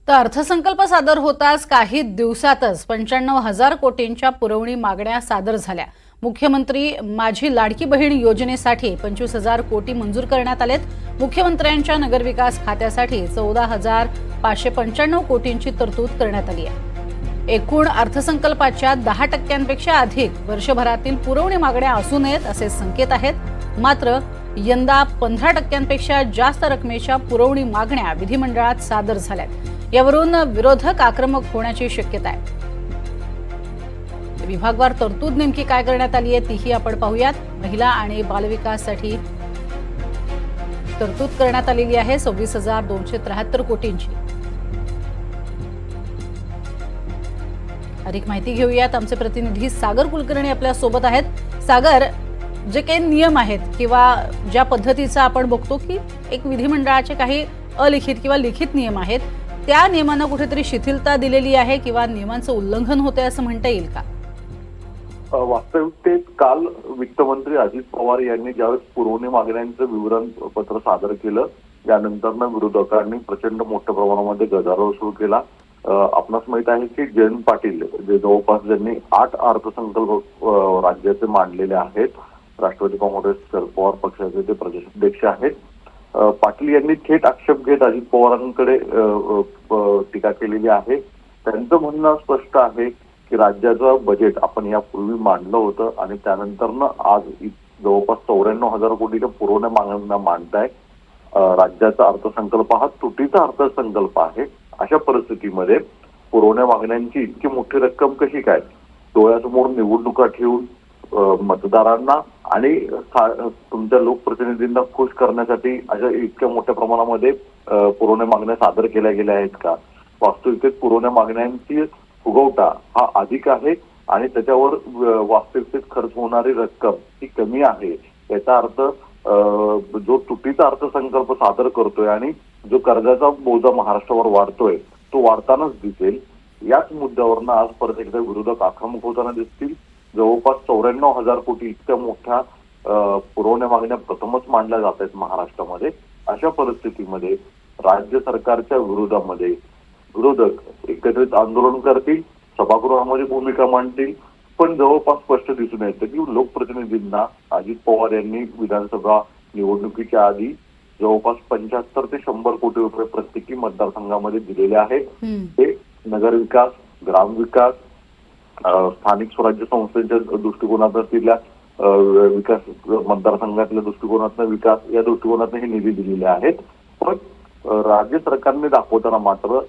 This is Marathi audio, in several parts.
तर अर्थसंकल्प सादर होताच काही दिवसातच 95,000 कोटींच्या पुरवणी मागण्या सादर झाल्या। मुख्यमंत्री माझी लाडकी बहीण योजनेसाठी 25,000 कोटी मंजूर करण्यात आलेत। मुख्यमंत्र्यांच्या नगरविकास खात्यासाठी 14,595 कोटींची तरतूद करण्यात आली आहे। एकूण अर्थसंकल्पाच्या 10% अधिक वर्षभरातील पुरवणी मागण्या असू नयेत असे संकेत आहेत। मात्र यंदा 15% जास्त रकमेच्या पुरवणी मागण्या विधिमंडळात सादर झाल्यात। यावरून विरोधक आक्रमक होण्याची शक्यता आहे। विभागवार तरतूद नेमकी काय करण्यात आली आहे तीही आपण पाहूयात। महिला आणि बालविकासासाठी तरतूद करण्यात आलेली आहे 26,273 कोटींची। अधिक माहिती घेऊयात, आमचे प्रतिनिधी सागर कुलकर्णी आपल्या सोबत आहेत। सागर, जे काही नियम आहेत किंवा ज्या पद्धतीचा आपण बघतो की एक विधिमंडळाचे काही अलिखित किंवा लिखित नियम आहेत, त्या नियमांना कुठेतरी शिथिलता दिलेली आहे किंवा नियमांचं उल्लंघन होते असं म्हणता येईल का? वास्तविकतेत काल वित्तमंत्री अजित पवार यांनी ज्यावेळेस पुरवणी मागण्यांचं विवरण पत्र सादर केलं, त्यानंतर विरोधकांनी प्रचंड मोठ्या प्रमाणामध्ये गदारोळ सुरू केला। आपणास माहित आहे की जयंत पाटील जे जवळपास ज्यांनी 8 अर्थसंकल्प राज्याचे मांडलेले आहेत, राष्ट्रवादी काँग्रेस शरद पवार पक्षाचे ते प्रदेशाध्यक्ष आहेत, पाटील यांनी थेट आक्षेप घेत अजित पवारांकडे टीका केलेली आहे। त्यांचं म्हणणं स्पष्ट आहे की राज्याचं बजेट आपण यापूर्वी मांडलं होतं आणि त्यानंतर आज जवळपास 94,000 कोटीच्या पुरवण्या मागण्या मांडताय। राज्याचा अर्थसंकल्प हा तुटीचा अर्थसंकल्प आहे। अशा परिस्थितीमध्ये पुरवण्या मागण्यांची इतकी मोठी रक्कम कशी काय? डोळ्यासमोर निवडणुका ठेवून मतदारांना आणि तुमच्या लोकप्रतिनिधींना खुश करण्यासाठी अशा इतक्या मोठ्या प्रमाणामध्ये पुरवण्या मागण्या सादर केल्या गेल्या आहेत का? वास्तविकतेत पुरवण्या मागण्यांची फुगवटा हा अधिक आहे आणि त्याच्यावर वास्तविकतेत खर्च होणारी रक्कम ही कमी आहे। याचा अर्थ जो तुटीचा अर्थसंकल्प सादर करतोय आणि जो कर्जाचा बोजा महाराष्ट्रावर वाढतोय तो वाढतानाच दिसेल। याच मुद्द्यावरनं आज परत एकदा विरोधक आक्रमक होताना दिसतील। जवळपास 94,000 कोटी इतक्या मोठ्या पुरवण्या मागण्या प्रथमच मांडल्या जात आहेत महाराष्ट्रामध्ये। अशा परिस्थितीमध्ये राज्य सरकारच्या विरोधामध्ये विरोधक एकत्रित आंदोलन करतील, सभागृहामध्ये भूमिका मांडतील, पण जवळपास स्पष्ट दिसून येतं की लोकप्रतिनिधींना अजित पवार यांनी विधानसभा निवडणुकीच्या आधी जवळपास 75 ते 100 कोटी रुपये प्रत्येकी मतदारसंघामध्ये दिलेले आहेत। ते नगरविकास, ग्रामविकास, स्थानिक स्वराज्य संस्थेच्या दृष्टिकोनातून असलेल्या विकास, मतदारसंघातल्या दृष्टिकोनातून विकास, या दृष्टिकोनातून हे निधी दिलेले आहेत। पण राज्य सरकारने दाखवताना मात्र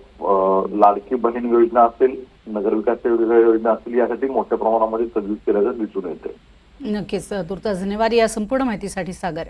लाडकी बहीण योजना असेल, नगरविकास योजना असतील, यासाठी मोठ्या प्रमाणामध्ये तरतूद केल्याचं दिसून येते। नक्कीच, तुर्तास धन्यवाद या संपूर्ण माहितीसाठी सागर।